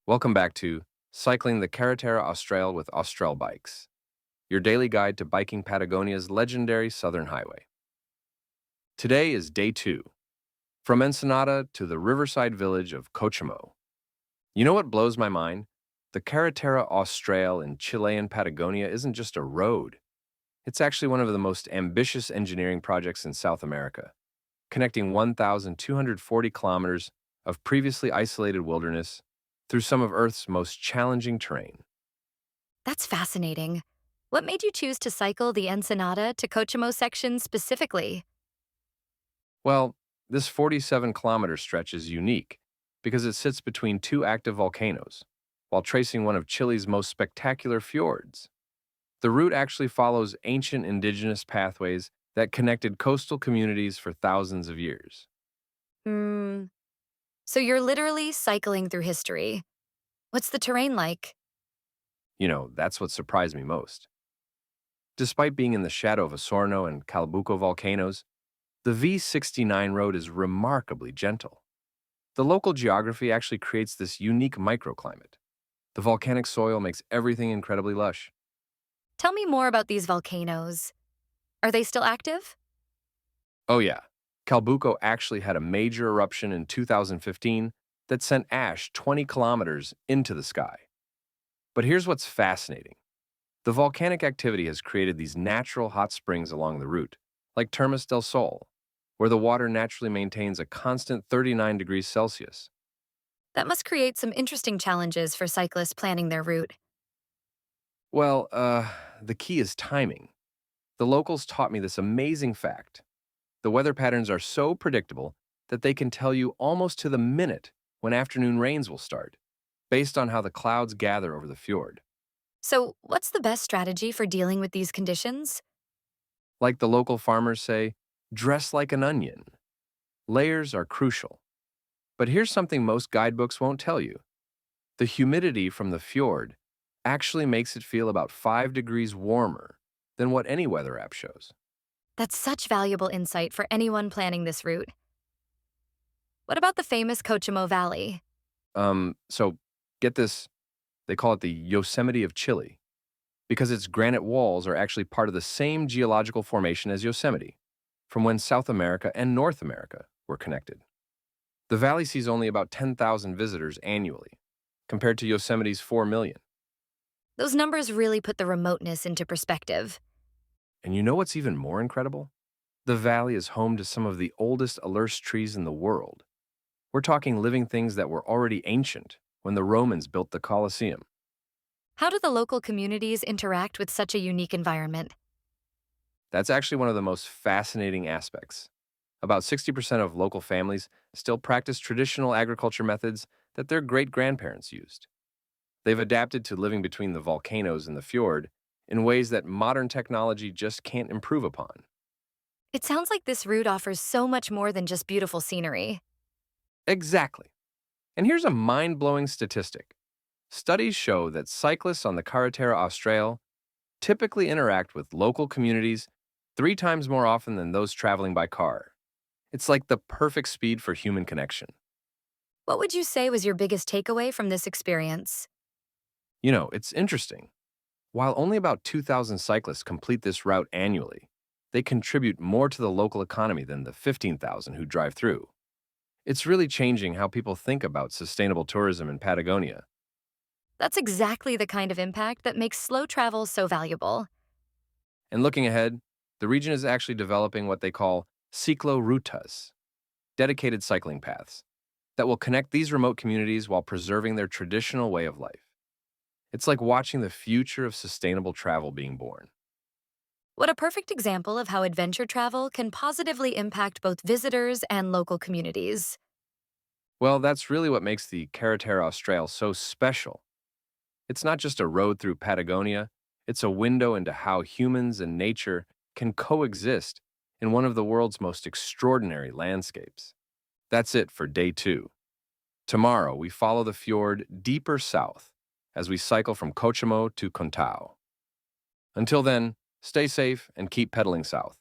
Welcome back to Cycling the Carretera Austral with Austral Bikes, your daily guide to biking Patagonia's legendary southern highway. Today is day 2, from Ensenada to the riverside village of Cochamo. You know what blows my mind? The Carretera Austral in Chilean Patagonia isn't just a road. It's actually one of the most ambitious engineering projects in South America, connecting 1,240 kilometers of previously isolated wilderness through some of Earth's most challenging terrain. That's fascinating. What made you choose to cycle the Ensenada to Cochamo section specifically? Well, this 47-kilometer stretch is unique because it sits between two active volcanoes, while tracing one of Chile's most spectacular fjords. The route actually follows ancient indigenous pathways that connected coastal communities for thousands of years. Hmm. So you're literally cycling through history. What's the terrain like? That's what surprised me most. Despite being in the shadow of Osorno and Calbuco volcanoes, the V69 road is remarkably gentle. The local geography actually creates this unique microclimate. The volcanic soil makes everything incredibly lush. Tell me more about these volcanoes. Are they still active? Oh yeah, Calbuco actually had a major eruption in 2015 that sent ash 20 kilometers into the sky. But here's what's fascinating. The volcanic activity has created these natural hot springs along the route, like Termas del Sol, where the water naturally maintains a constant 39 degrees Celsius. That must create some interesting challenges for cyclists planning their route. Well, the key is timing. The locals taught me this amazing fact. The weather patterns are so predictable that they can tell you almost to the minute when afternoon rains will start, based on how the clouds gather over the fjord. So, what's the best strategy for dealing with these conditions? Like the local farmers say, dress like an onion. Layers are crucial. But here's something most guidebooks won't tell you. The humidity from the fjord actually makes it feel about 5 degrees warmer than what any weather app shows. That's such valuable insight for anyone planning this route. What about the famous Cochamo Valley? So get this, they call it the Yosemite of Chile because its granite walls are actually part of the same geological formation as Yosemite, from when South America and North America were connected. The valley sees only about 10,000 visitors annually, compared to Yosemite's 4 million. Those numbers really put the remoteness into perspective. And you know what's even more incredible? The valley is home to some of the oldest alerce trees in the world. We're talking living things that were already ancient when the Romans built the Colosseum. How do the local communities interact with such a unique environment? That's actually one of the most fascinating aspects. About 60% of local families still practice traditional agriculture methods that their great grandparents used. They've adapted to living between the volcanoes and the fjord in ways that modern technology just can't improve upon. It sounds like this route offers so much more than just beautiful scenery. Exactly. And here's a mind blowing statistic. Studies show that cyclists on the Carretera Austral typically interact with local communities 3 times more often than those traveling by car. It's like the perfect speed for human connection. What would you say was your biggest takeaway from this experience? It's interesting. While only about 2,000 cyclists complete this route annually, they contribute more to the local economy than the 15,000 who drive through. It's really changing how people think about sustainable tourism in Patagonia. That's exactly the kind of impact that makes slow travel so valuable. And looking ahead, the region is actually developing what they call ciclorutas, dedicated cycling paths, that will connect these remote communities while preserving their traditional way of life. It's like watching the future of sustainable travel being born. What a perfect example of how adventure travel can positively impact both visitors and local communities. Well, that's really what makes the Carretera Austral so special. It's not just a road through Patagonia, it's a window into how humans and nature can coexist in one of the world's most extraordinary landscapes. That's it for day 2. Tomorrow, we follow the fjord deeper south as we cycle from Cochamo to Contao. Until then, stay safe and keep pedaling south.